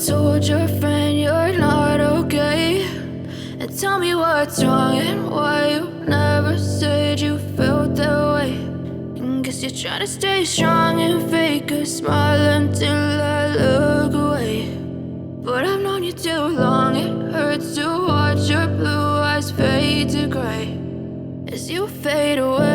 told your friend you're not okay, and tell me what's wrong and why you never said you felt that way. And guess you're trying to stay strong and fake a smile until I look away. But I've known you too long, it hurts to watch your blue eyes fade to gray as you fade away.